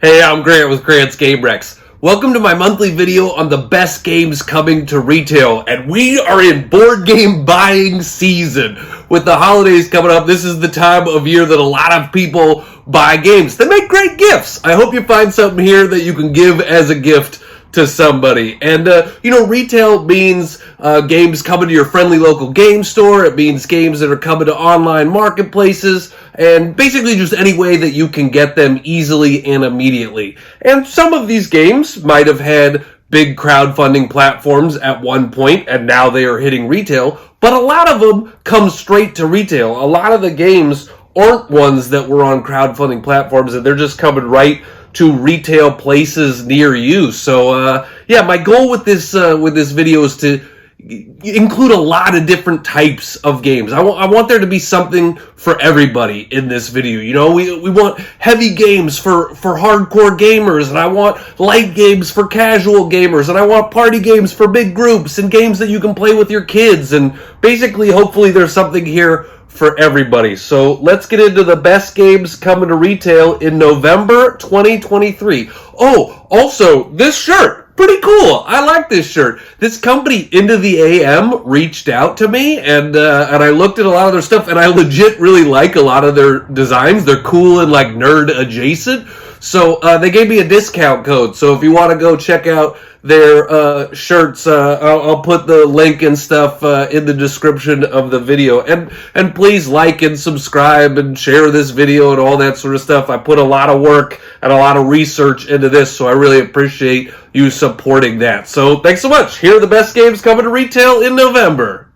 Hey, I'm Grant with Grant's Game Rex. Welcome to my monthly video on the best games coming to retail, and we are in board game buying season. With the holidays coming up, this is the time of year that a lot of people buy games. They make great gifts. I hope you find something here that you can give as a gift to somebody. And, retail means games coming to your friendly local game store. It means games that are coming to online marketplaces, and basically just any way that you can get them easily and immediately. And some of these games might have had big crowdfunding platforms at one point, and now they are hitting retail, but a lot of them come straight to retail. A lot of the games aren't ones that were on crowdfunding platforms, and they're just coming right to retail places near you. So, my goal with this video is to include a lot of different types of games. I want there to be something for everybody in this video. You know, we want heavy games for hardcore gamers, and I want light games for casual gamers, and I want party games for big groups, and games that you can play with your kids, and basically, hopefully there's something here for everybody. So let's get into the best games coming to retail in November 2023. Oh, also, this shirt, pretty cool. I like this shirt. This company, Into the AM, reached out to me, and I looked at a lot of their stuff, and I legit really like a lot of their designs. They're cool and like nerd adjacent. So they gave me a discount code. So if you want to go check out their shirts, I'll put the link and stuff in the description of the video. And please like and subscribe and share this video and all that sort of stuff. I put a lot of work and a lot of research into this, so I really appreciate you supporting that. So thanks so much. Here are the best games coming to retail in November.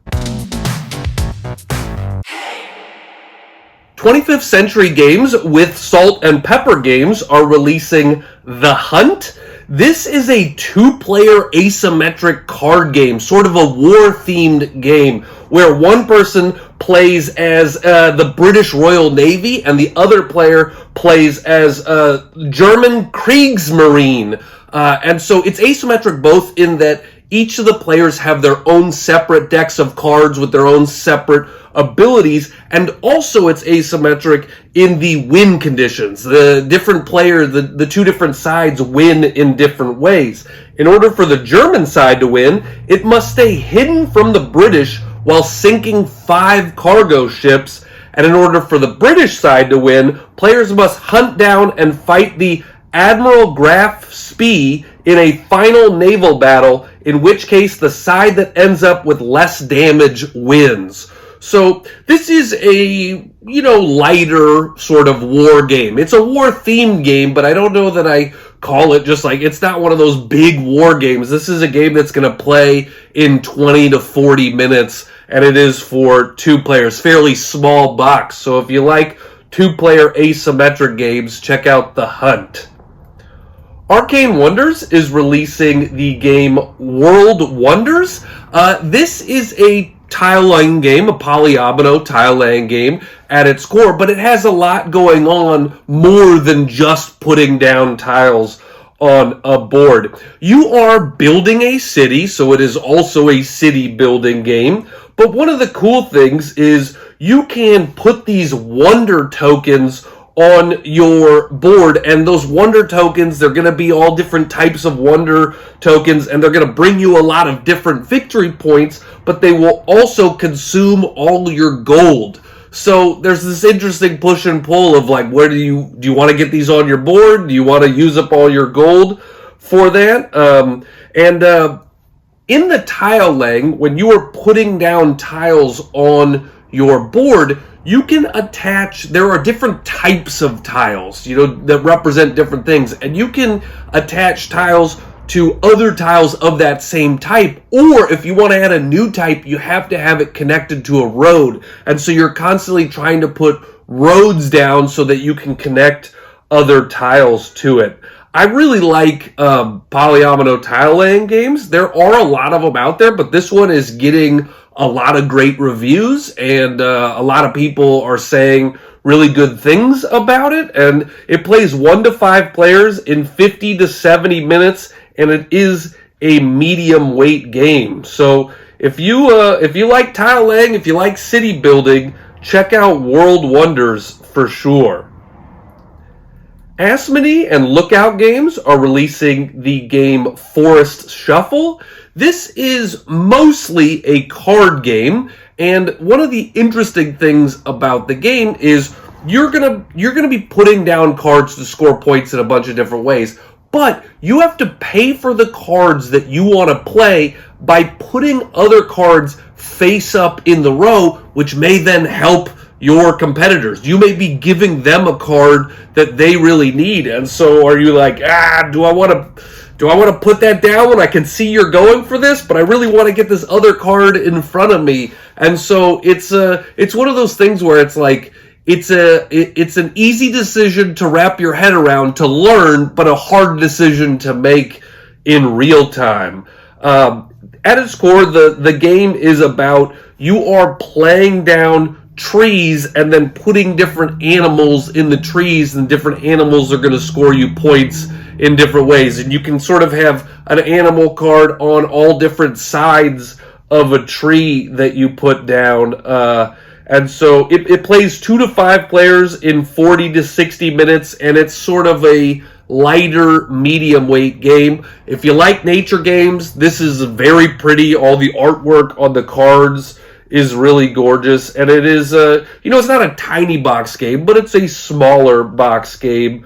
25th Century Games with Salt and Pepper Games are releasing The Hunt. This is a two-player asymmetric card game, sort of a war-themed game, where one person plays as the British Royal Navy and the other player plays as German Kriegsmarine. And so it's asymmetric both in that each of the players have their own separate decks of cards with their own separate abilities, and also it's asymmetric in the win conditions. The different player, the two different sides win in different ways. In order for the German side to win, it must stay hidden from the British while sinking 5 cargo ships, and in order for the British side to win, players must hunt down and fight the Admiral Graf Spee in a final naval battle, in which case the side that ends up with less damage wins. So this is a, lighter sort of war game. It's a war-themed game, but I don't know that I call it just like, it's not one of those big war games. This is a game that's going to play in 20 to 40 minutes, and it is for 2 players. Fairly small box. So if you like 2-player asymmetric games, check out The Hunt. Arcane Wonders is releasing the game World Wonders. This is a tile-laying game, a polyomino tile-laying game at its core, but it has a lot going on more than just putting down tiles on a board. You are building a city, so it is also a city-building game, but one of the cool things is you can put these wonder tokens on your board, and those wonder tokens, they're going to be all different types of wonder tokens, and they're going to bring you a lot of different victory points, but they will also consume all your gold. So there's this interesting push and pull of like, where do you want to get these on your board? Do you want to use up all your gold for that? In the tile laying, when you are putting down tiles on your board, you can attach, there are different types of tiles, that represent different things, and you can attach tiles to other tiles of that same type, or if you want to add a new type, you have to have it connected to a road, and so you're constantly trying to put roads down so that you can connect other tiles to it. I really like polyomino tile laying games. There are a lot of them out there, but this one is getting a lot of great reviews, and a lot of people are saying really good things about it, and it plays 1 to 5 players in 50 to 70 minutes, and it is a medium weight game. So if you like tile laying, if you like city building, check out World Wonders for sure. Asmodee and Lookout Games are releasing the game Forest Shuffle. This is mostly a card game, and one of the interesting things about the game is you're gonna be putting down cards to score points in a bunch of different ways, but you have to pay for the cards that you want to play by putting other cards face up in the row, which may then help your competitors. You may be giving them a card that they really need, and so are you like, do I want to put that down when I can see you're going for this, but I really want to get this other card in front of me? And so it's one of those things where it's like it's an easy decision to wrap your head around, to learn, but a hard decision to make in real time. At its core, the game is about you are playing down trees and then putting different animals in the trees, and different animals are going to score you points in different ways. And you can sort of have an animal card on all different sides of a tree that you put down. And so it plays 2 to 5 players in 40 to 60 minutes, and it's sort of a lighter, medium weight game. If you like nature games, this is very pretty. All the artwork on the cards is really gorgeous, and it is it's not a tiny box game, but it's a smaller box game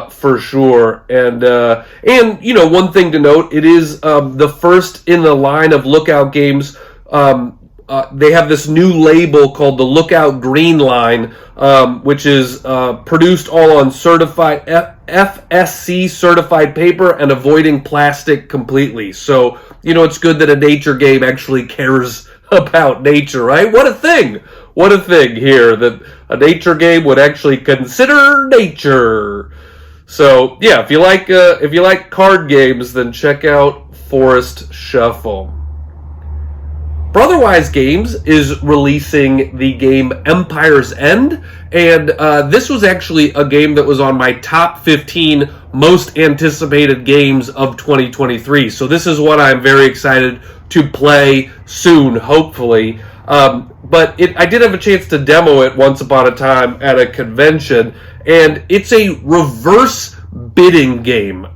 for sure. And one thing to note, it is the first in the line of Lookout Games. They have this new label called the Lookout Green line, which is produced all on certified FSC certified paper and avoiding plastic completely. So it's good that a nature game actually cares about nature, right? What a thing here that a nature game would actually consider nature. So yeah, if you like card games, then check out Forest Shuffle. Brotherwise Games is releasing the game Empire's End, and this was actually a game that was on my top 15 most anticipated games of 2023. So this is what I'm very excited to play soon, hopefully. But I did have a chance to demo it once upon a time at a convention, and it's a reverse bidding game.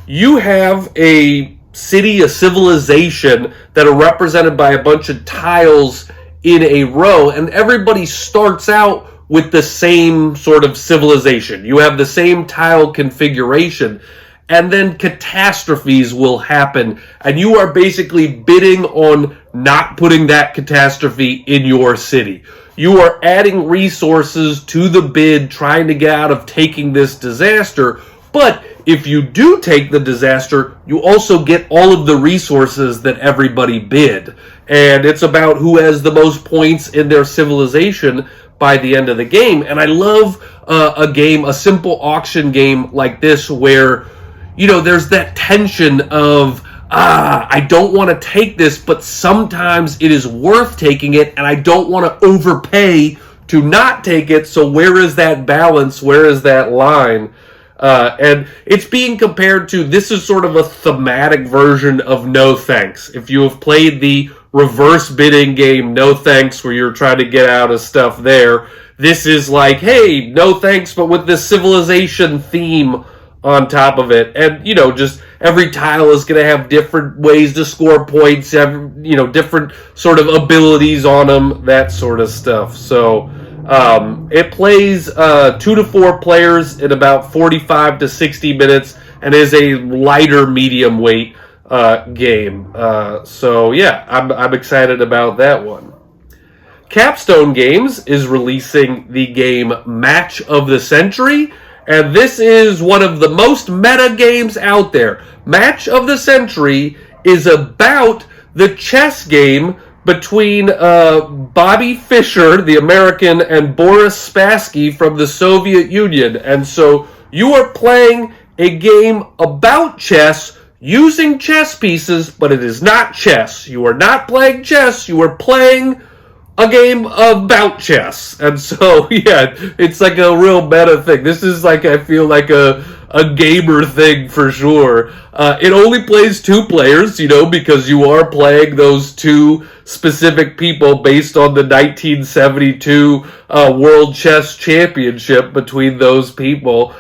You have a city, a civilization that are represented by a bunch of tiles in a row, and everybody starts out with the same sort of civilization. You have the same tile configuration, and then catastrophes will happen, and you are basically bidding on not putting that catastrophe in your city. You are adding resources to the bid, trying to get out of taking this disaster, but if you do take the disaster, you also get all of the resources that everybody bid. And it's about who has the most points in their civilization by the end of the game. And I love a simple auction game like this where, there's that tension of, I don't want to take this, but sometimes it is worth taking it, and I don't want to overpay to not take it. So where is that balance? Where is that line? And it's being compared to, this is sort of a thematic version of No Thanks. If you have played the reverse bidding game No Thanks, where you're trying to get out of stuff there, this is like, hey, No Thanks, but with this civilization theme on top of it. And, just every tile is going to have different ways to score points, different sort of abilities on them, that sort of stuff. So it plays 2 to 4 players in about 45 to 60 minutes and is a lighter medium weight game. So yeah, I'm excited about that one. Capstone Games is releasing the game Match of the Century, and this is one of the most meta games out there. Match of the Century is about the chess game between Bobby Fischer, the American, and Boris Spassky from the Soviet Union. And so you are playing a game about chess using chess pieces, but it is not chess. You are not playing chess. You are playing a game about chess. And so, yeah, it's like a real meta thing. This is like, I feel like a gamer thing for sure. It only plays 2 players, because you are playing those 2 specific people based on the 1972 World Chess Championship between those people.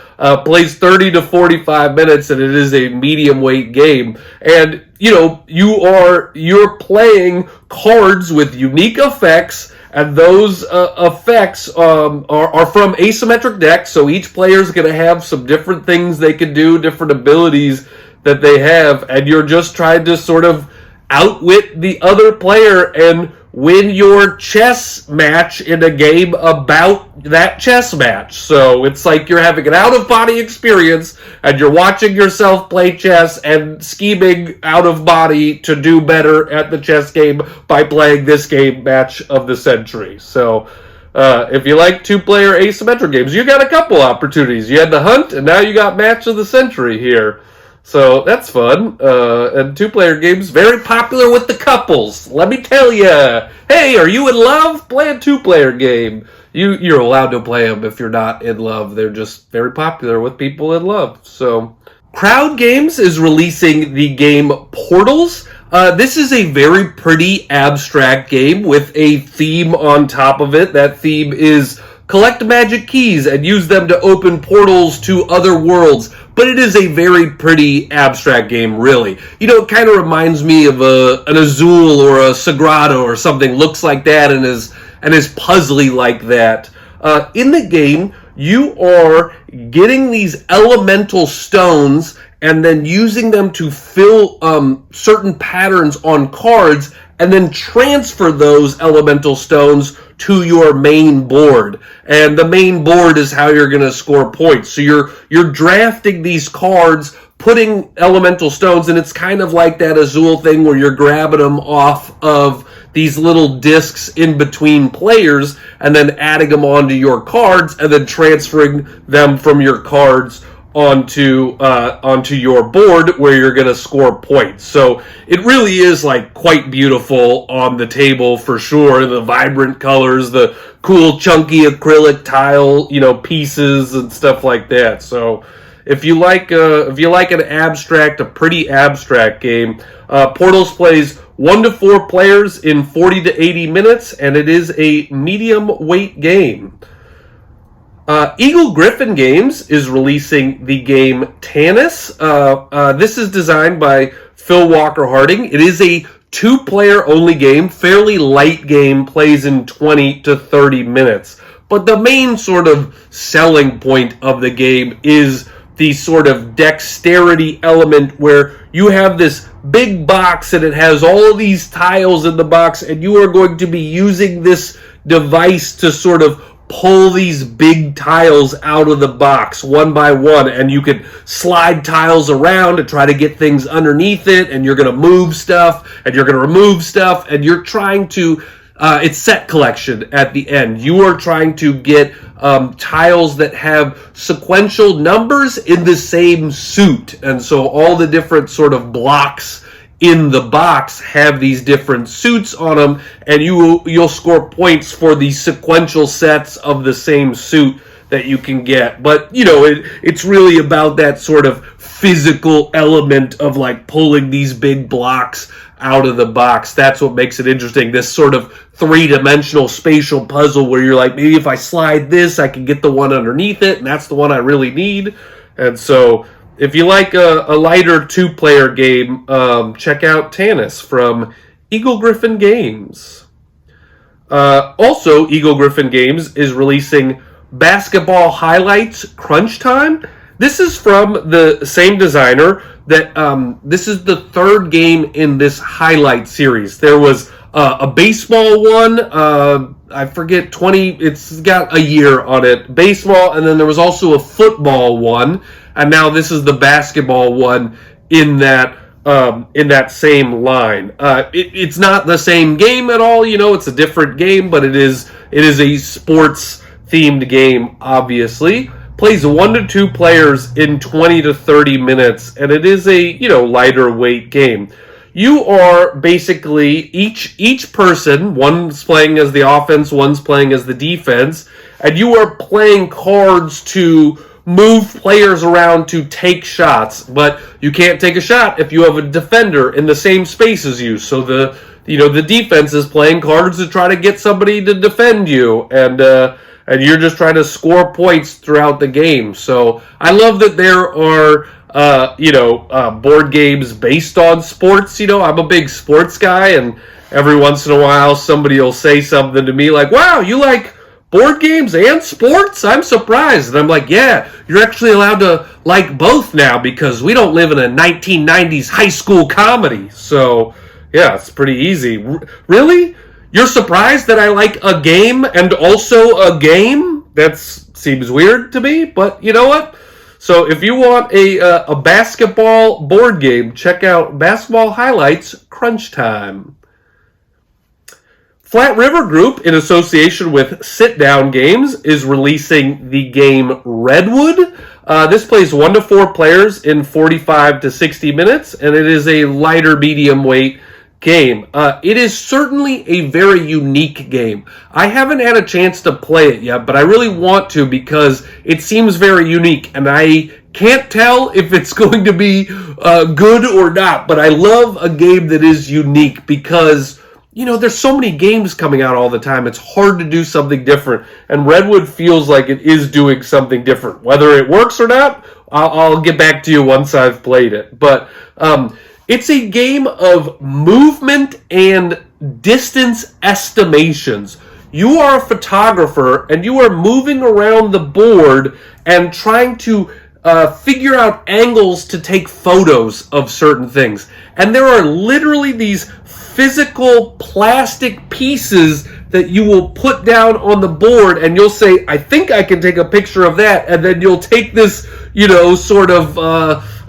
plays 30 to 45 minutes, and it is a medium weight game. And you're playing cards with unique effects, and those effects are from asymmetric decks. So each player is going to have some different things they can do, different abilities that they have, and you're just trying to sort of outwit the other player and win your chess match in a game about that chess match. So it's like you're having an out-of-body experience, and you're watching yourself play chess and scheming out of body to do better at the chess game by playing this game, Match of the Century. So if you like two-player asymmetric games, you got a couple opportunities. You had the Hunt, and now you got Match of the Century here. So that's fun. And two-player games, very popular with the couples. Let me tell you. Hey, are you in love? Play a two-player game. You're allowed to play them if you're not in love. They're just very popular with people in love. So, Crowd Games is releasing the game Portals. This is a very pretty abstract game with a theme on top of it. That theme is collect magic keys and use them to open portals to other worlds. But it is a very pretty abstract game, really. It kind of reminds me of an Azul or a Grotto or something. Looks like that and is puzzly like that. In the game, you are getting these elemental stones and then using them to fill certain patterns on cards, and then transfer those elemental stones to your main board. And the main board is how you're going to score points. So you're drafting these cards, putting elemental stones, and it's kind of like that Azul thing where you're grabbing them off of these little discs in between players and then adding them onto your cards and then transferring them from your cards onto your board where you're going to score points. So it really is like quite beautiful on the table for sure. The vibrant colors, the cool chunky acrylic tile, pieces and stuff like that. So if you like a pretty abstract game, Portals plays 1 to 4 players in 40 to 80 minutes, and it is a medium weight game. Eagle Gryphon Games is releasing the game Tanis. This is designed by Phil Walker Harding. It is a 2-player only game, fairly light game, plays in 20 to 30 minutes. But the main sort of selling point of the game is the sort of dexterity element where you have this big box and it has all of these tiles in the box, and you are going to be using this device to sort of pull these big tiles out of the box one by one, and you can slide tiles around to try to get things underneath it, and you're going to move stuff, and you're going to remove stuff, and you're trying to it's set collection at the end. You are trying to get tiles that have sequential numbers in the same suit, and so all the different sort of blocks in the box have these different suits on them, and you'll score points for the sequential sets of the same suit that you can get. But it's really about that sort of physical element of like pulling these big blocks out of the box. That's what makes it interesting. This sort of 3-dimensional spatial puzzle where you're like, maybe if I slide this, I can get the one underneath it, and that's the one I really need. And so if you like a lighter 2-player game, check out Tanis from Eagle Gryphon Games. Also, Eagle Gryphon Games is releasing Basketball Highlights Crunch Time. This is from the same designer. This is the 3rd game in this highlight series. There was a baseball one, I forget, it's got a year on it, baseball, and then there was also a football one, and now this is the basketball one in that same line. It's not the same game at all, it's a different game, but it is a sports-themed game, obviously. Plays 1 to 2 players in 20 to 30 minutes, and it is a, lighter weight game. You are basically each person, one's playing as the offense, one's playing as the defense, and you are playing cards to move players around to take shots, but you can't take a shot if you have a defender in the same space as you. So the defense is playing cards to try to get somebody to defend you, and you're just trying to score points throughout the game. So I love that there are board games based on sports. I'm a big sports guy, and every once in a while somebody will say something to me like, "Wow, you like board games and sports? I'm surprised." And I'm like, "Yeah, you're actually allowed to like both now because we don't live in a 1990s high school comedy." So, yeah, it's pretty easy. Really? You're surprised that I like a game and also a game? That seems weird to me, but you know what? So if you want a basketball board game, check out Basketball Highlights Crunch Time. Flat River Group, in association with Sit Down Games, is releasing the game Redwood. This plays 1 to 4 players in 45 to 60 minutes, and it is a lighter medium weight game. It is certainly a very unique game. I haven't had a chance to play it yet, but I really want to because it seems very unique, and I can't tell if it's going to be good or not, but I love a game that is unique because there's so many games coming out all the time. It's hard to do something different. And Redwood feels like it is doing something different. Whether it works or not, I'll get back to you once I've played it. But it's a game of movement and distance estimations. You are a photographer, and you are moving around the board and trying to figure out angles to take photos of certain things. And there are literally these physical plastic pieces that you will put down on the board, and you'll say, "I think I can take a picture of that," and then you'll take this, sort of,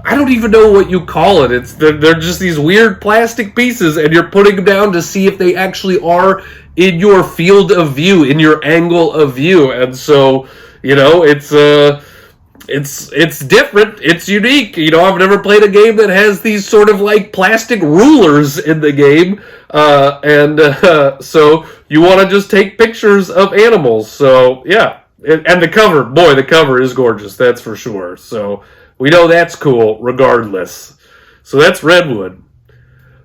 I don't even know what you call it. They're just these weird plastic pieces, and you're putting them down to see if they actually are in your field of view, in your angle of view. And so, it's different. It's unique. I've never played a game that has these sort of like plastic rulers in the game. So you want to just take pictures of animals. So yeah. And the cover is gorgeous. That's for sure. So we know that's cool regardless. So that's Redwood.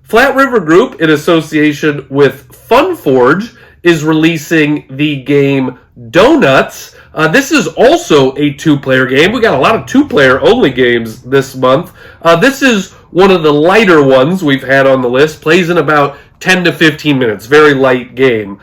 Flat River Group, in association with Funforge, is releasing the game Donuts. This is also a 2-player game. We got a lot of 2-player only games this month. This is one of the lighter ones we've had on the list. Plays in about 10 to 15 minutes. Very light game.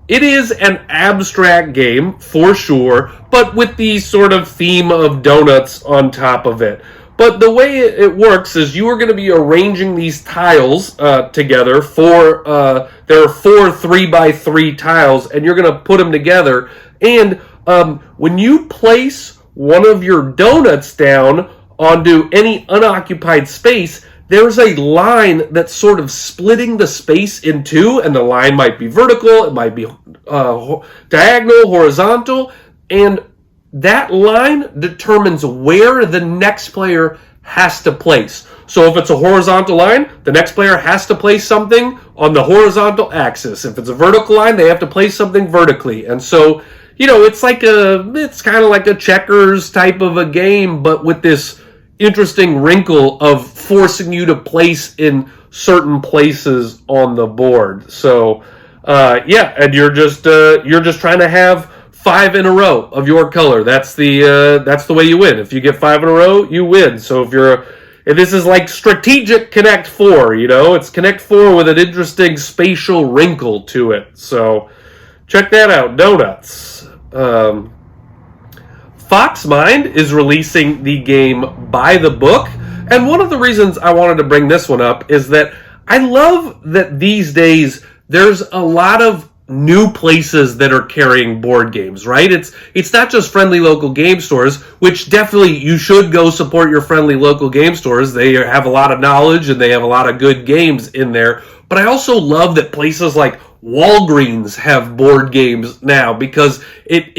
It is an abstract game, for sure, but with the sort of theme of donuts on top of it. But the way it works is you are going to be arranging these tiles together. There are 4 3x3 tiles, and you're going to put them together. And when you place one of your donuts down onto any unoccupied space, there's a line that's sort of splitting the space in two, and the line might be vertical, it might be diagonal, horizontal, and that line determines where the next player has to place. So if it's a horizontal line, the next player has to place something on the horizontal axis. If it's a vertical line, they have to place something vertically. And so, it's kind of like a checkers type of a game, but with this interesting wrinkle of forcing you to place in certain places on the board. So, and you're just trying to have 5 in a row of your color. That's the way you win. If you get 5 in a row, you win. So if this is like strategic Connect 4, it's Connect 4 with an interesting spatial wrinkle to it. So check that out. Donuts. Foxmind is releasing the game By the Book. And one of the reasons I wanted to bring this one up is that I love that these days there's a lot of new places that are carrying board games, right? It's not just friendly local game stores, which definitely you should go support your friendly local game stores. They have a lot of knowledge and they have a lot of good games in there. But I also love that places like Walgreens have board games now because it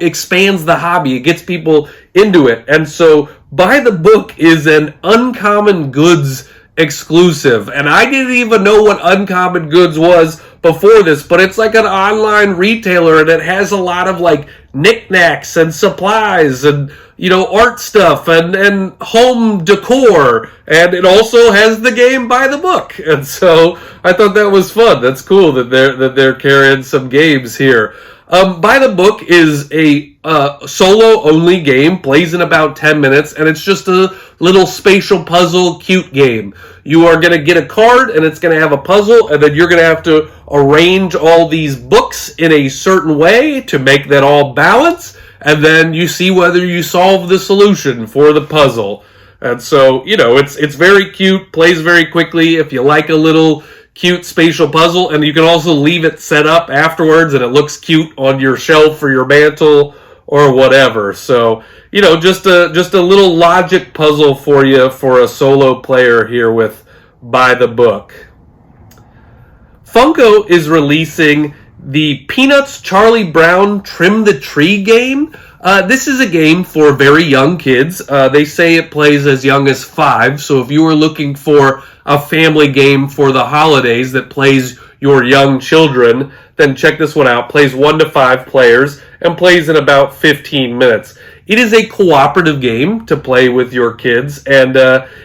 expands the hobby. It gets people into it. And so By the Book is an Uncommon Goods exclusive. And I didn't even know what Uncommon Goods was, before this, but it's like an online retailer, and it has a lot of like knickknacks and supplies and art stuff and home decor, and it also has the game by the book. And so I thought that was fun. That's cool that they're carrying some games here. By the Book is a solo-only game, plays in about 10 minutes, and it's just a little spatial puzzle cute game. You are going to get a card, and it's going to have a puzzle, and then you're going to have to arrange all these books in a certain way to make that all balance, and then you see whether you solve the solution for the puzzle. And so, it's very cute, plays very quickly. If you like a little cute spatial puzzle, and you can also leave it set up afterwards and it looks cute on your shelf or your mantle or whatever. So, just a little logic puzzle for you for a solo player here with By the Book. Funko is releasing the Peanuts Charlie Brown Trim the Tree game. This is a game for very young kids. They say it plays as young as 5, so if you were looking for a family game for the holidays that plays your young children, then check this one out. Plays 1 to 5 players and plays in about 15 minutes. It is a cooperative game to play with your kids, and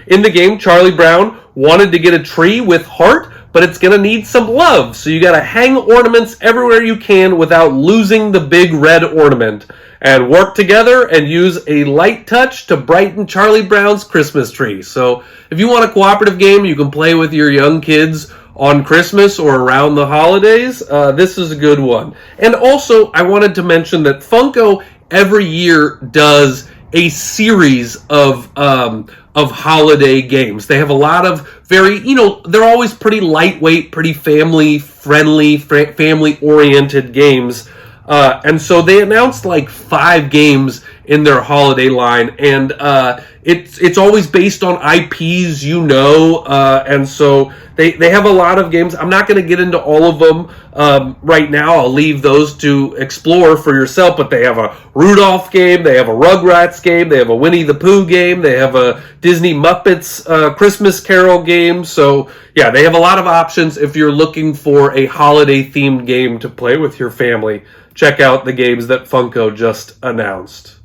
in the game, Charlie Brown wanted to get a tree with heart, but it's going to need some love, so you got to hang ornaments everywhere you can without losing the big red ornament, and work together and use a light touch to brighten Charlie Brown's Christmas tree. So if you want a cooperative game you can play with your young kids on Christmas or around the holidays, this is a good one. And also, I wanted to mention that Funko every year does a series of holiday games. They have a lot of very, they're always pretty lightweight, pretty family-friendly, family-oriented games. And so they announced like 5 games in their holiday line, and it's always based on IPs, and so they have a lot of games. I'm not going to get into all of them right now. I'll leave those to explore for yourself, but they have a Rudolph game, they have a Rugrats game, they have a Winnie the Pooh game, they have a Disney Muppets Christmas Carol game. So yeah, they have a lot of options if you're looking for a holiday-themed game to play with your family. Check out the games that Funko just announced.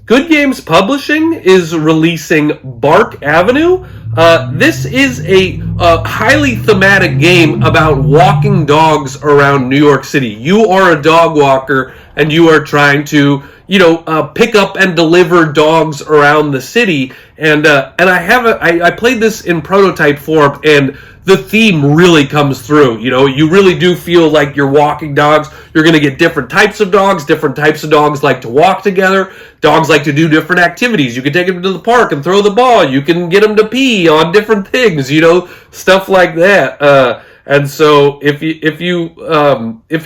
Good Games Publishing is releasing Bark Avenue. This is a highly thematic game about walking dogs around New York City. You are a dog walker, and you are trying to, pick up and deliver dogs around the city. And I played this in prototype form, and the theme really comes through. You really do feel like you're walking dogs. You're going to get different types of dogs. Different types of dogs like to walk together. Dogs like to do different activities. You can take them to the park and throw the ball. You can get them to pee on different things, stuff like that. And so if you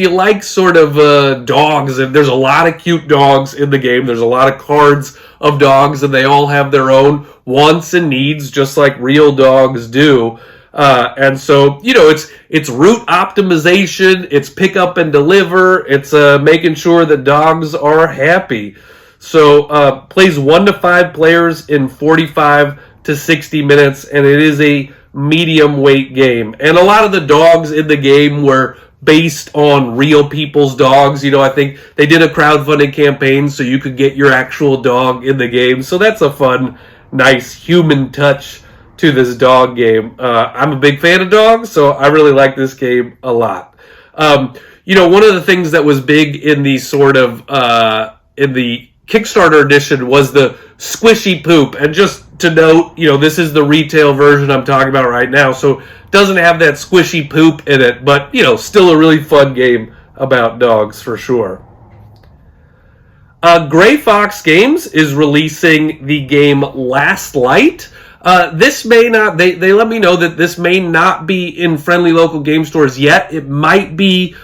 like sort of dogs, and there's a lot of cute dogs in the game. There's a lot of cards of dogs, and they all have their own wants and needs, just like real dogs do. And so, it's route optimization, it's pick up and deliver, it's making sure that dogs are happy. So, plays 1 to 5 players in 45 to 60 minutes, and it is a medium weight game. And a lot of the dogs in the game were based on real people's dogs. I think they did a crowdfunding campaign so you could get your actual dog in the game. So that's a fun, nice human touch to this dog game. I'm a big fan of dogs, so I really like this game a lot. One of the things that was big in the in the Kickstarter edition was the squishy poop. And just to note, this is the retail version I'm talking about right now, so it doesn't have that squishy poop in it, but, still a really fun game about dogs for sure. Gray Fox Games is releasing the game Last Light. This may not, they let me know that this may not be in friendly local game stores yet. It might be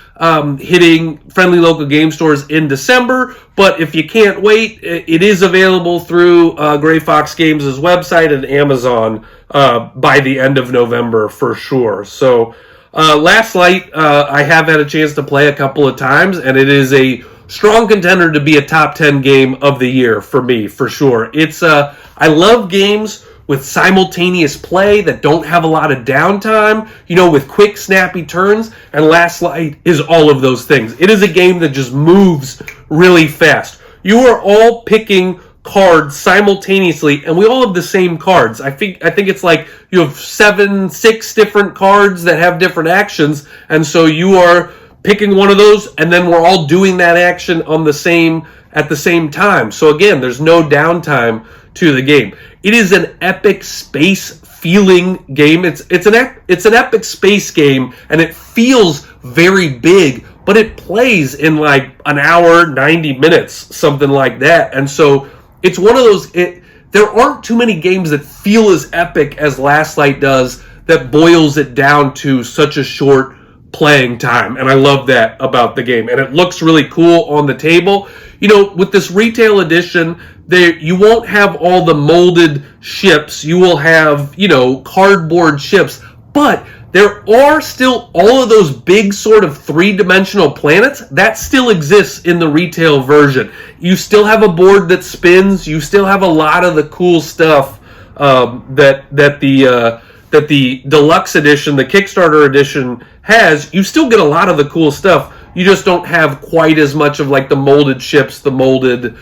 hitting friendly local game stores in December, but if you can't wait, it is available through Gray Fox Games' website and Amazon by the end of November for sure. So Last Light, I have had a chance to play a couple of times, and it is a strong contender to be a top 10 game of the year for me, for sure. It's I love games with simultaneous play that don't have a lot of downtime, with quick, snappy turns, and Last Light is all of those things. It is a game that just moves really fast. You are all picking cards simultaneously, and we all have the same cards. I think it's like you have 6 different cards that have different actions, and so you are picking one of those, and then we're all doing that action at the same time. So again, there's no downtime to the game. It is an epic space feeling game. It's an epic space game, and it feels very big, but it plays in like an hour, 90 minutes, something like that. And so it's one of those, there aren't too many games that feel as epic as Last Light does that boils it down to such a short playing time. And I love that about the game. And it looks really cool on the table. With this retail edition, you won't have all the molded ships. You will have, cardboard ships. But there are still all of those big sort of three-dimensional planets that still exists in the retail version. You still have a board that spins. You still have a lot of the cool stuff that the deluxe edition, the Kickstarter edition has. You still get a lot of the cool stuff. You just don't have quite as much of like the molded ships, the molded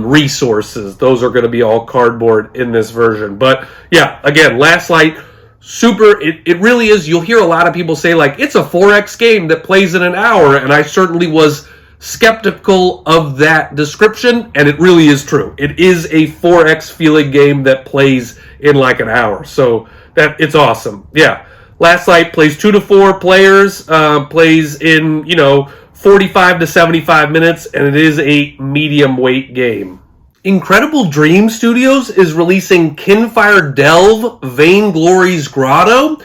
resources. Those are going to be all cardboard in this version. But yeah, again, Last Light, super, it really is. You'll hear a lot of people say like, it's a 4X game that plays in an hour, and I certainly was skeptical of that description, and it really is true. It is a 4X feeling game that plays in like an hour, so it's awesome. Yeah, Last Light plays 2 to 4 players, plays in 45 to 75 minutes, and it is a medium weight game. Incredible Dream Studios is releasing Kinfire Delve, Vainglory's Grotto.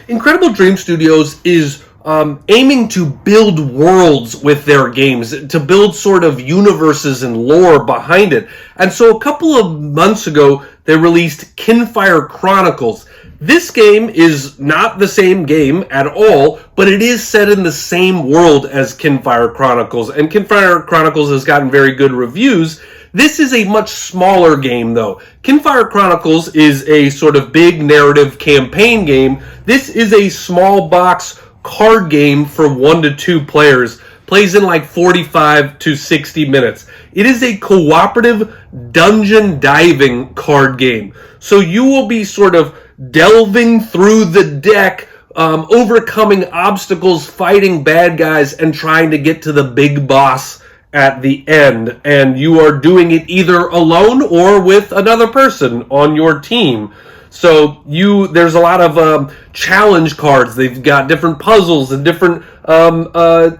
Incredible Dream Studios is aiming to build worlds with their games, to build sort of universes and lore behind it. And so a couple of months ago, they released Kinfire Chronicles. This game is not the same game at all, but it is set in the same world as Kinfire Chronicles, and Kinfire Chronicles has gotten very good reviews. This is a much smaller game, though. Kinfire Chronicles is a sort of big narrative campaign game. This is a small box card game for 1 to 2 players. Plays in like 45 to 60 minutes. It is a cooperative dungeon diving card game. So you will be sort of delving through the deck, overcoming obstacles, fighting bad guys, and trying to get to the big boss at the end. And you are doing it either alone or with another person on your team. So there's a lot of challenge cards. They've got different puzzles and different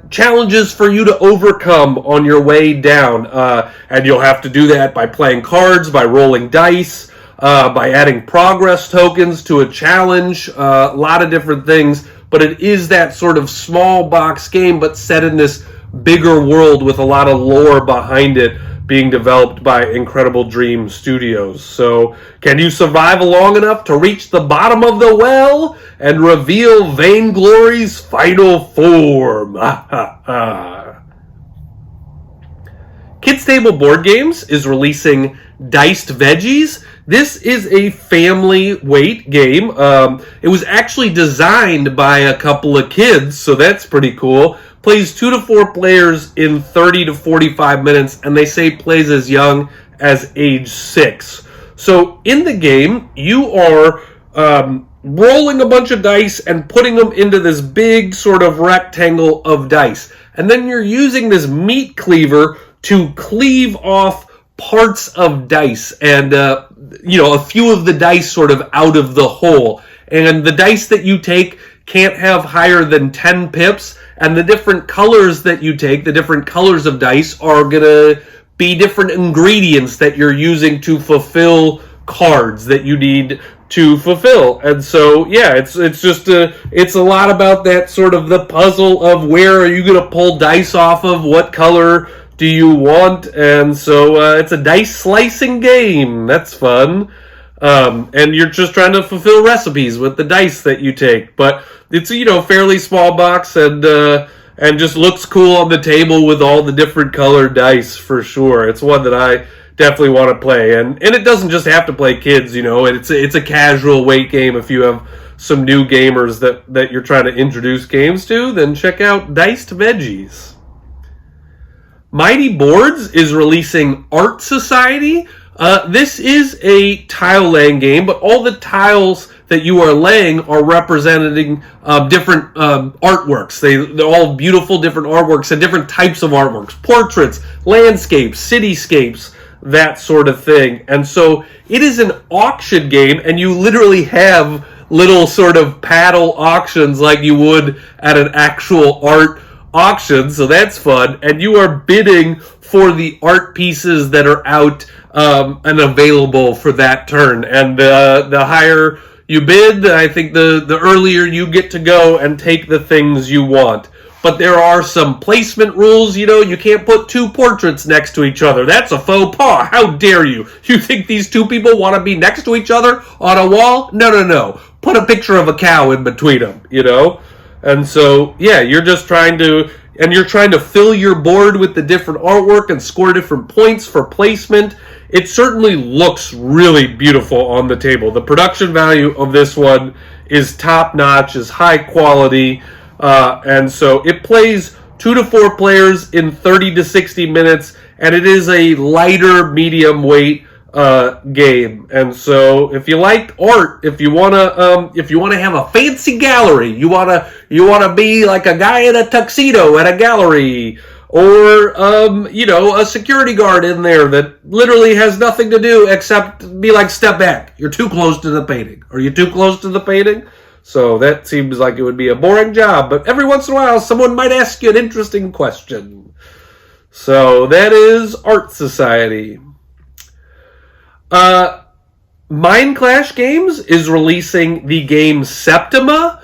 challenges for you to overcome on your way down. And you'll have to do that by playing cards, by rolling dice, by adding progress tokens to a challenge, a lot of different things. But it is that sort of small box game, but set in this bigger world with a lot of lore behind it, being developed by Incredible Dream Studios. So, can you survive long enough to reach the bottom of the well and reveal Vainglory's final form? Kids Table Board Games is releasing Diced Veggies. This is a family weight game. It was actually designed by a couple of kids, so that's pretty cool. Plays 2 to 4 players in 30 to 45 minutes, and they say plays as young as age 6. So in the game, you are rolling a bunch of dice and putting them into this big sort of rectangle of dice. And then you're using this meat cleaver to cleave off parts of dice and, a few of the dice sort of out of the hole. And the dice that you take can't have higher than 10 pips. And the different colors that you take, the different colors of dice, are going to be different ingredients that you're using to fulfill cards that you need to fulfill. And so, yeah, it's a lot about that sort of the puzzle of where are you going to pull dice off of, what color do you want, and so it's a dice slicing game. That's fun. And you're just trying to fulfill recipes with the dice that you take. But it's fairly small box and just looks cool on the table with all the different colored dice for sure. It's one that I definitely want to play. And it doesn't just have to play kids, you know. It's a casual weight game. If you have some new gamers that you're trying to introduce games to, then check out Diced Veggies. Mighty Boards is releasing Art Society. This is a tile laying game, but all the tiles that you are laying are representing different artworks. They're all beautiful different artworks and different types of artworks. Portraits, landscapes, cityscapes, that sort of thing. And so it is an auction game, and you literally have little sort of paddle auctions like you would at an actual art auction, so that's fun. And you are bidding for the art pieces that are out and available for that turn. And the higher you bid, I think the earlier you get to go and take the things you want. But there are some placement rules, you know. You can't put two portraits next to each other. That's a faux pas. How dare you? You think these two people want to be next to each other on a wall? No. Put a picture of a cow in between them, you know. And so, yeah, you're trying to fill your board with the different artwork and score different points for placement. It certainly looks really beautiful on the table. The production value of this one is top-notch, is high quality, and so it plays 2 to 4 players in 30 to 60 minutes, and it is a lighter, medium weight game. And so if you like art, if you wanna have a fancy gallery, you wanna be like a guy in a tuxedo at a gallery, or a security guard in there that literally has nothing to do except be like, step back, you're too close to the painting. Are you too close to the painting? So that seems like it would be a boring job, but every once in a while someone might ask you an interesting question. So that is Art Society. Mind Clash Games is releasing the game Septima.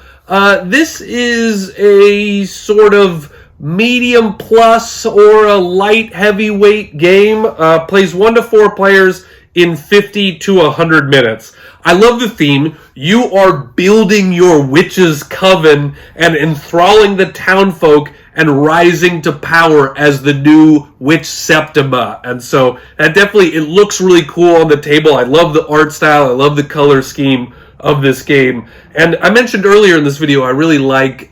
This is a sort of medium plus or a light heavyweight game. Plays 1 to 4 players in 50 to 100 minutes. I love the theme. You are building your witch's coven and enthralling the townfolk and rising to power as the new witch Septima. And so that definitely, it looks really cool on the table. I love the art style. I love the color scheme of this game. And I mentioned earlier in this video, I really like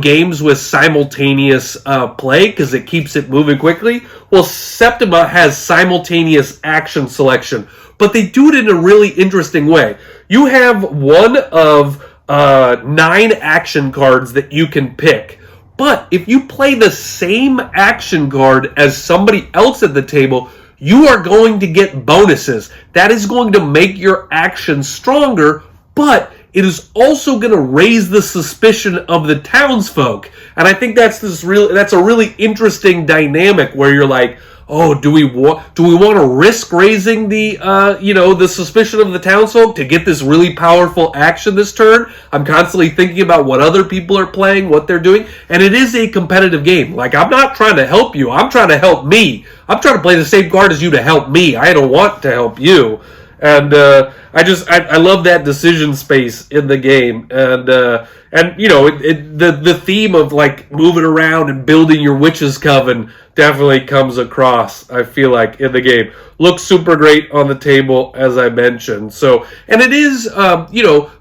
games with simultaneous play because it keeps it moving quickly. Well, Septima has simultaneous action selection, but they do it in a really interesting way. You have one of 9 action cards that you can pick. But if you play the same action card as somebody else at the table, you are going to get bonuses. That is going to make your action stronger, but it is also going to raise the suspicion of the townsfolk. And I think that's a really interesting dynamic where you're like, oh, do we want to risk raising the suspicion of the townsfolk to get this really powerful action this turn? I'm constantly thinking about what other people are playing, what they're doing, and it is a competitive game. Like, I'm not trying to help you. I'm trying to help me. I'm trying to play the same card as you to help me. I don't want to help you. And I love that decision space in the game, and the theme of like moving around and building your witch's coven definitely comes across, I feel like, in the game. Looks super great on the table, as I mentioned. So, and it is,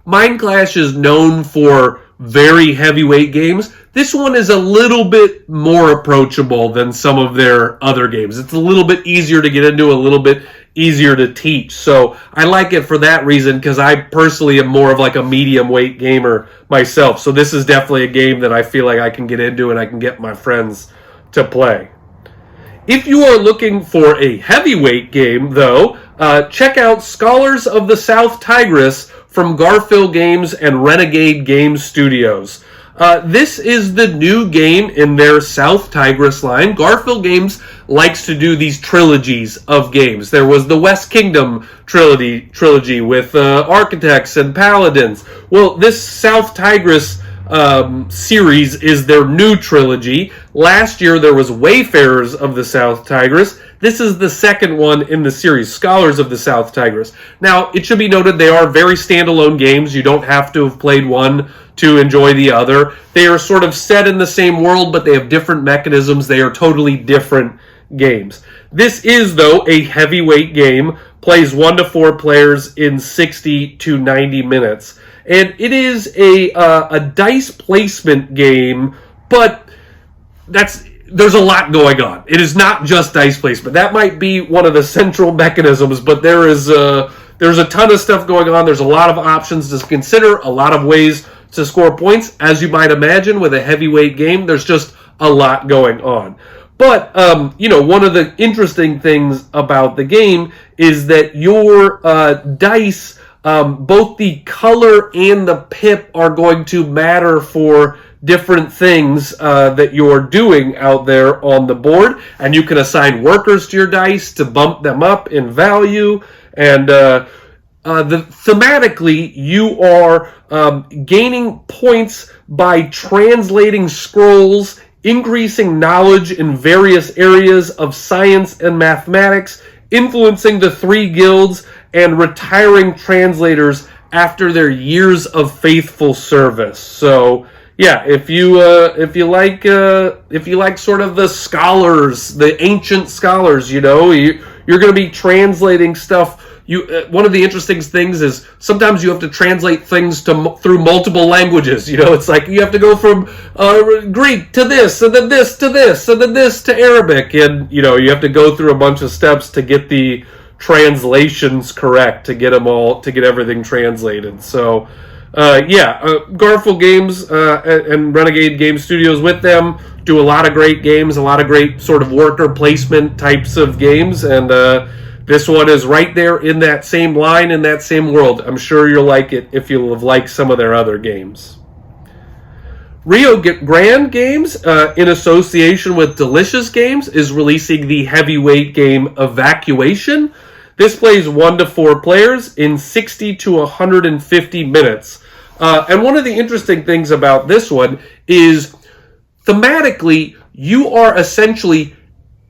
Mind Clash is known for very heavyweight games. This one is a little bit more approachable than some of their other games. It's a little bit easier to get into, a little bit easier to teach. So I like it for that reason, because I personally am more of like a medium weight gamer myself. So this is definitely a game that I feel like I can get into and I can get my friends to play. If you are looking for a heavyweight game, though, check out Scholars of the South Tigris from Garphill Games and Renegade Games Studios. This is the new game in their South Tigris line. Garphill Games likes to do these trilogies of games. There was the West Kingdom trilogy with Architects and Paladins. Well, this South Tigris series is their new trilogy. Last year there was Wayfarers of the South Tigris. This is the second one in the series, Scholars of the South Tigris. Now, it should be noted they are very standalone games. You don't have to have played one to enjoy the other. They are sort of set in the same world, but they have different mechanisms. They are totally different games. This is, though, a heavyweight game, plays 1 to 4 players in 60 to 90 minutes. And it is a dice placement game, but there's a lot going on. It is not just dice placement. That might be one of the central mechanisms, but there's a ton of stuff going on. There's a lot of options to consider, a lot of ways to score points. As you might imagine, with a heavyweight game, there's just a lot going on. But, one of the interesting things about the game is that your dice, both the color and the pip, are going to matter for different things that you're doing out there on the board. And you can assign workers to your dice to bump them up in value. And thematically, you are gaining points by translating scrolls, increasing knowledge in various areas of science and mathematics, influencing the 3 guilds, and retiring translators after their years of faithful service. So, yeah, if you like sort of the scholars, the ancient scholars, you're going to be translating stuff. One of the interesting things is sometimes you have to translate things through multiple languages. It's like you have to go from Greek to this, and then this to this, and then this to Arabic, and you have to go through a bunch of steps to get the translations correct, to get everything translated. So, Garfield Games and Renegade Game Studios with them do a lot of great games, a lot of great sort of worker placement types of games, and this one is right there in that same line, in that same world. I'm sure you'll like it if you'll have liked some of their other games. Rio Grande Games, in association with Delicious Games, is releasing the heavyweight game Evacuation. This plays 1 to 4 players in 60 to 150 minutes. And one of the interesting things about this one is, thematically, you are essentially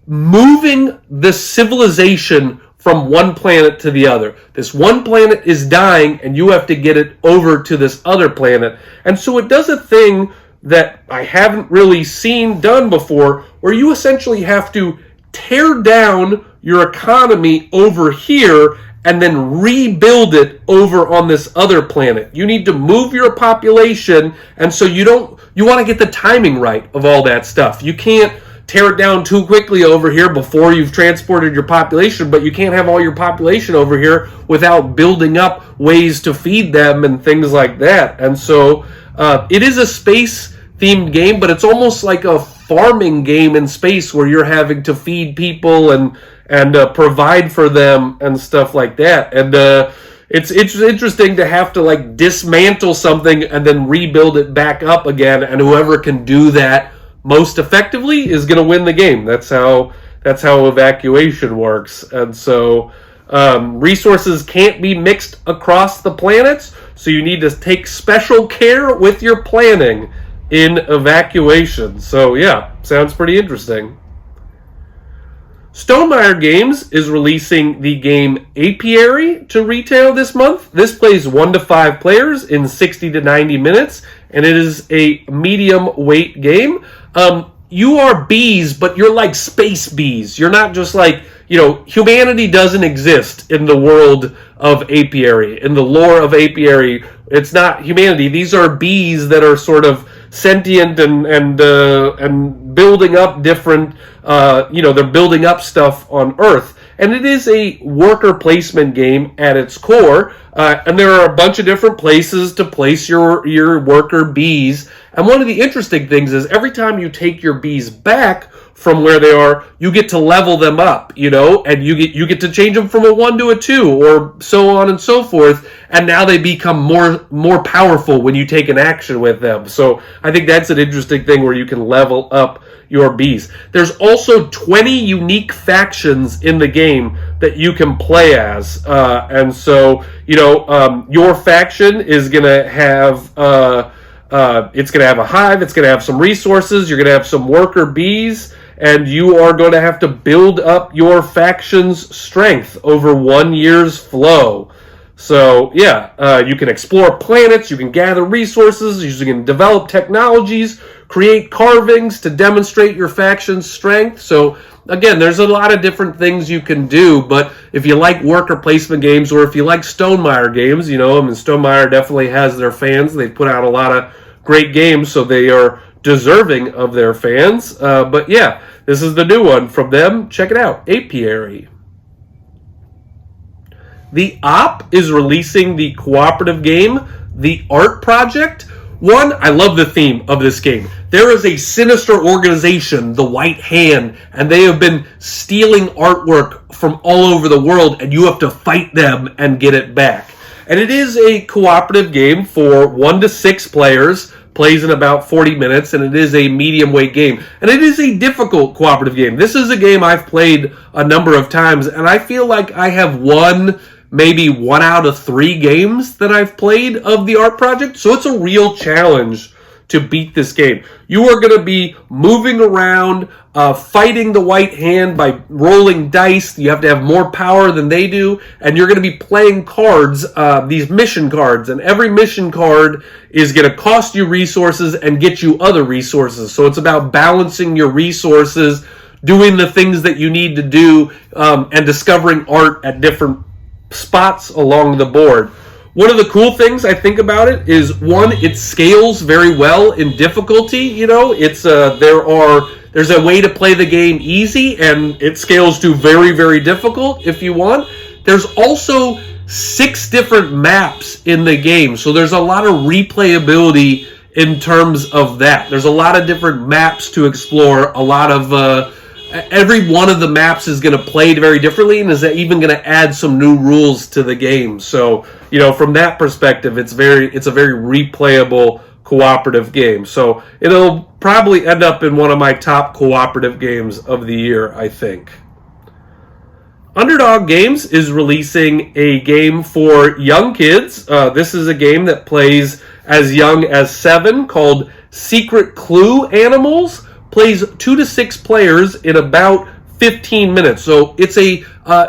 moving the civilization from one planet to the other. This one planet is dying, and you have to get it over to this other planet. And so it does a thing that I haven't really seen done before, where you essentially have to tear down your economy over here and then rebuild it over on this other planet. You need to move your population, and so you want to get the timing right of all that stuff. You can't tear it down too quickly over here before you've transported your population, but you can't have all your population over here without building up ways to feed them and things like that. And so it is a space-themed game, but it's almost like a farming game in space where you're having to feed people and provide for them and stuff like that. And it's interesting to have to dismantle something and then rebuild it back up again, and whoever can do that most effectively is going to win the game. That's how Evacuation works. And so resources can't be mixed across the planets, so you need to take special care with your planning in Evacuation. So yeah, sounds pretty interesting. Stonemaier Games is releasing the game Apiary to retail this month. This plays 1 to 5 players in 60 to 90 minutes, and it is a medium weight game. You are bees, but you're like space bees. You're not just humanity doesn't exist in the world of Apiary. In the lore of Apiary, it's not humanity. These are bees that are sort of sentient and building up different, they're building up stuff on Earth. And it is a worker placement game at its core, and there are a bunch of different places to place your worker bees. And one of the interesting things is every time you take your bees back from where they are, you get to level them up, and you get to change them from a 1 to a 2, or so on and so forth. And now they become more powerful when you take an action with them. So I think that's an interesting thing where you can level up your bees. There's also 20 unique factions in the game that you can play as. And so, your faction is going to have, it's going to have a hive, it's going to have some resources, you're going to have some worker bees, and you are going to have to build up your faction's strength over 1 year's flow. So, yeah, you can explore planets, you can gather resources, you can develop technologies, create carvings to demonstrate your faction's strength. So again, there's a lot of different things you can do, but if you like worker placement games, or if you like Stonemaier games, Stonemaier definitely has their fans. They put out a lot of great games, so they are deserving of their fans. But yeah, this is the new one from them. Check it out, Apiary. The Op is releasing the cooperative game, The Art Project. One, I love the theme of this game. There is a sinister organization, the White Hand, and they have been stealing artwork from all over the world, and you have to fight them and get it back. And it is a cooperative game for 1 to 6 players, plays in about 40 minutes, and it is a medium weight game. And it is a difficult cooperative game. This is a game I've played a number of times, and I feel like I have won maybe 1 out of 3 games that I've played of the Art Project. So it's a real challenge to beat this game. You are going to be moving around, fighting the White Hand by rolling dice. You have to have more power than they do, and you're going to be playing cards, these mission cards, and every mission card is going to cost you resources and get you other resources. So it's about balancing your resources, doing the things that you need to do, and discovering art at different spots along the board. One of the cool things I think about it is, one, it scales very well in difficulty. There's a way to play the game easy, and it scales to very, very difficult if you want. There's also 6 different maps in the game, so there's a lot of replayability in terms of that. There's a lot of different maps to explore, a lot of every one of the maps is going to play very differently, and is even going to add some new rules to the game. So, from that perspective, it's a very replayable cooperative game. So it'll probably end up in one of my top cooperative games of the year, I think. Underdog Games is releasing a game for young kids. This is a game that plays as young as 7, called Secret Clue Animals. Plays 2 to 6 players in about 15 minutes. So it's a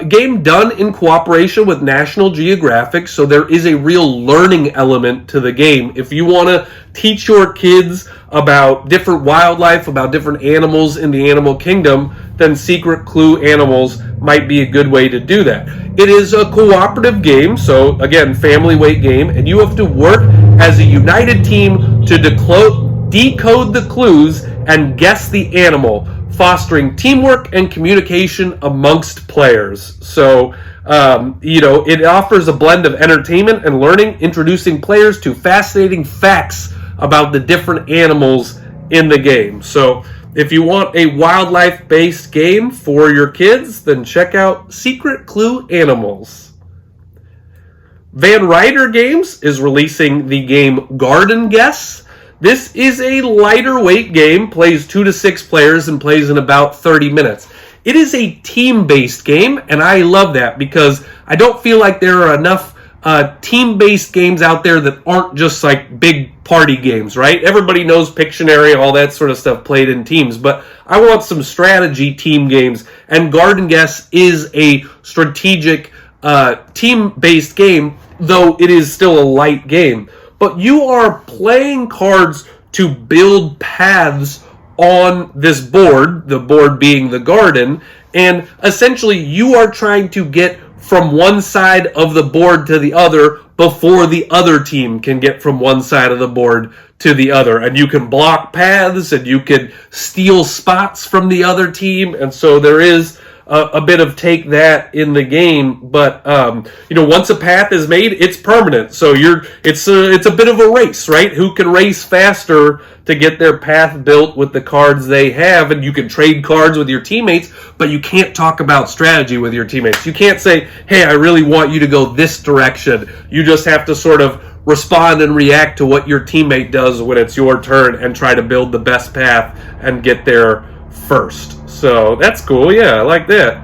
game done in cooperation with National Geographic, so there is a real learning element to the game. If you want to teach your kids about different wildlife, about different animals in the animal kingdom, then Secret Clue Animals might be a good way to do that. It is a cooperative game, so again, family weight game, and you have to work as a united team to decode the clues and guess the animal, fostering teamwork and communication amongst players. So, it offers a blend of entertainment and learning, introducing players to fascinating facts about the different animals in the game. So, if you want a wildlife-based game for your kids, then check out Secret Clue Animals. Van Ryder Games is releasing the game Garden Guess. This is a lighter weight game, plays 2 to 6 players, and plays in about 30 minutes. It is a team-based game, and I love that because I don't feel like there are enough team-based games out there that aren't just like big party games, right? Everybody knows Pictionary, all that sort of stuff played in teams, but I want some strategy team games, and Garden Guess is a strategic team-based game, though it is still a light game. But you are playing cards to build paths on this board, the board being the garden, and essentially you are trying to get from one side of the board to the other before the other team can get from one side of the board to the other. And you can block paths, and you can steal spots from the other team, and so there is a bit of take that in the game, but once a path is made, it's permanent. So it's a bit of a race, right? Who can race faster to get their path built with the cards they have? And you can trade cards with your teammates, but you can't talk about strategy with your teammates. You can't say, "Hey, I really want you to go this direction." You just have to sort of respond and react to what your teammate does when it's your turn, and try to build the best path and get there first. So that's cool. Yeah, I like that.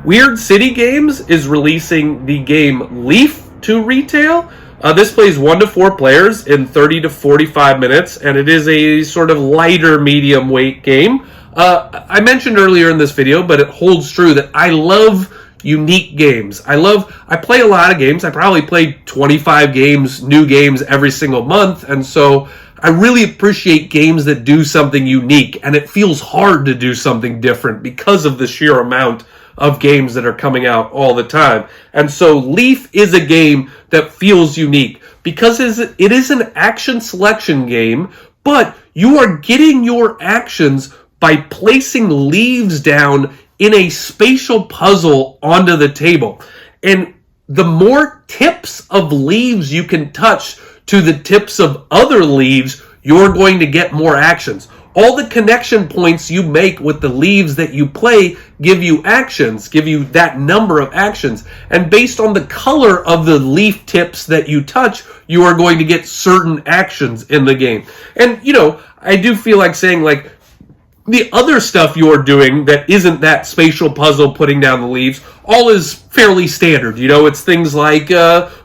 Weird City Games is releasing the game Leaf to retail. This plays 1 to 4 players in 30 to 45 minutes, and it is a sort of lighter medium weight game. I mentioned earlier in this video, but it holds true, that I love unique games. I play a lot of games. I probably play 25 games, new games every single month, and so I really appreciate games that do something unique, and it feels hard to do something different because of the sheer amount of games that are coming out all the time. And so Leaf is a game that feels unique because it is an action selection game, but you are getting your actions by placing leaves down in a spatial puzzle onto the table. And the more tips of leaves you can touch to the tips of other leaves, you're going to get more actions. All the connection points you make with the leaves that you play give you actions, give you that number of actions. And based on the color of the leaf tips that you touch, you are going to get certain actions in the game. And, I do feel like saying, the other stuff you're doing that isn't that spatial puzzle putting down the leaves, all is fairly standard. It's things like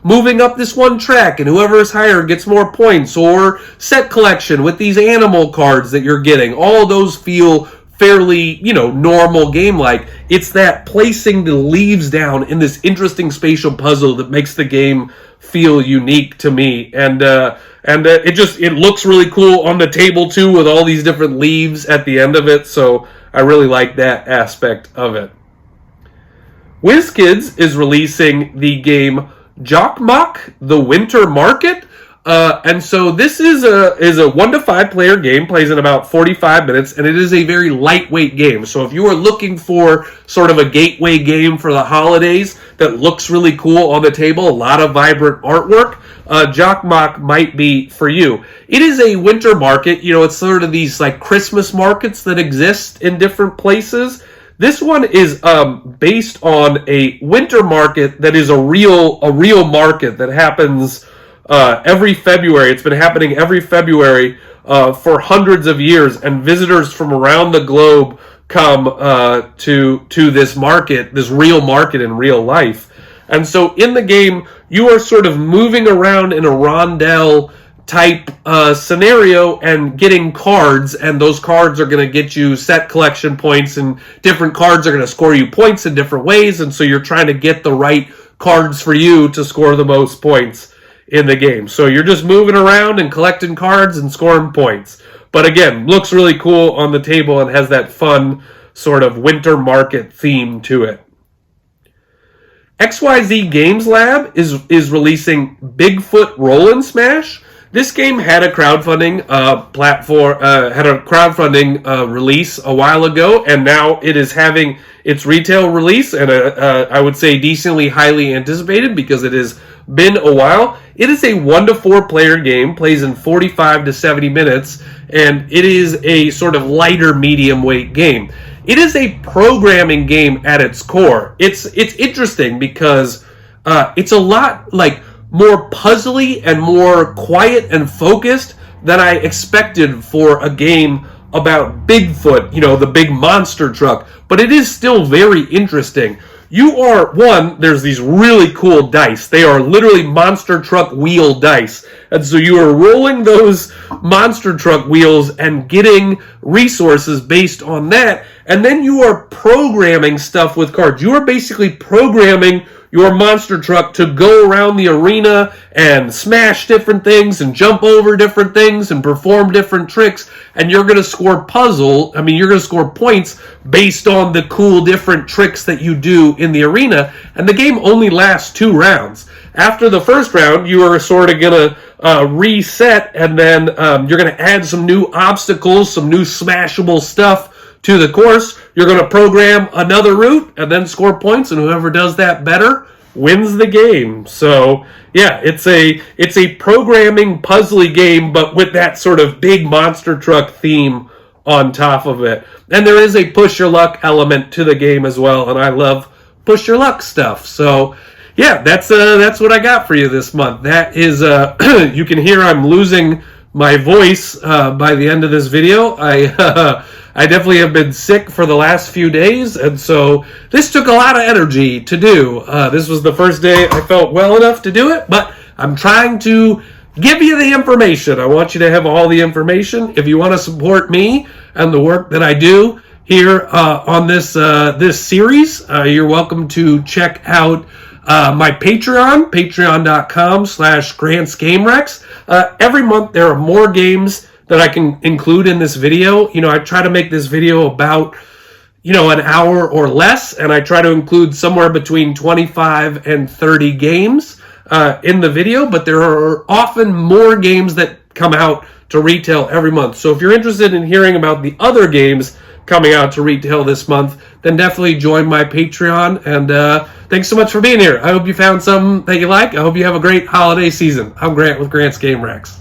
moving up this one track and whoever is higher gets more points, or set collection with these animal cards that you're getting. All those feel fairly, normal game-like. It's that placing the leaves down in this interesting spatial puzzle that makes the game feel unique to me. And it looks really cool on the table too, with all these different leaves at the end of it. So I really like that aspect of it. WizKids is releasing the game Jokkmokk: The Winter Market. And so this is a 1 to 5 player game, plays in about 45 minutes, and it is a very lightweight game. So if you are looking for sort of a gateway game for the holidays that looks really cool on the table, a lot of vibrant artwork, Jokkmokk might be for you. It is a winter market. It's sort of these Christmas markets that exist in different places. This one is based on a winter market that is a real market that happens every February. It's been happening every February for hundreds of years, and visitors from around the globe come to this market, this real market in real life. And so in the game, you are sort of moving around in a rondel type scenario and getting cards, and those cards are going to get you set collection points, and different cards are going to score you points in different ways, and so you're trying to get the right cards for you to score the most points in the game. So you're just moving around and collecting cards and scoring points. But again, looks really cool on the table and has that fun sort of winter market theme to it. XYZ Games Lab is releasing Bigfoot Roll and Smash. This game had a crowdfunding release a while ago, and now it is having its retail release, and I would say decently highly anticipated because it has been a while. It is a 1 to 4 player game, plays in 45 to 70 minutes, and it is a sort of lighter medium weight game. It is a programming game at its core. It's interesting because it's a lot more puzzly and more quiet and focused than I expected for a game about Bigfoot, the big monster truck. But it is still very interesting. There's these really cool dice. They are literally monster truck wheel dice. And so you are rolling those monster truck wheels and getting resources based on that. And then you are programming stuff with cards. You are basically programming your monster truck to go around the arena and smash different things and jump over different things and perform different tricks, and you're going to score you're going to score points based on the cool different tricks that you do in the arena, and the game only lasts 2 rounds. After the first round, you are sort of going to reset, and then you're going to add some new obstacles, some new smashable stuff to the course. You're going to program another route and then score points, and whoever does that better wins the game. So yeah, it's a programming puzzly game, but with that sort of big monster truck theme on top of it. And there is a push your luck element to the game as well, and I love push your luck stuff. So yeah, that's what I got for you this month. That is you can hear I'm losing my voice by the end of this video. I definitely have been sick for the last few days, and so this took a lot of energy to do. This was the first day I felt well enough to do it, but I'm trying to give you the information. I want you to have all the information. If you want to support me and the work that I do here on this series, you're welcome to check out My Patreon, patreon.com/GrantsGameRex. Every month there are more games that I can include in this video. You know, I try to make this video about, you know, an hour or less, and I try to include somewhere between 25 and 30 games in the video, but there are often more games that come out to retail every month. So if you're interested in hearing about the other games coming out to retail this month, then definitely join my Patreon. And thanks so much for being here. I hope you found something that you like. I hope you have a great holiday season. I'm Grant with Grant's Game Rex.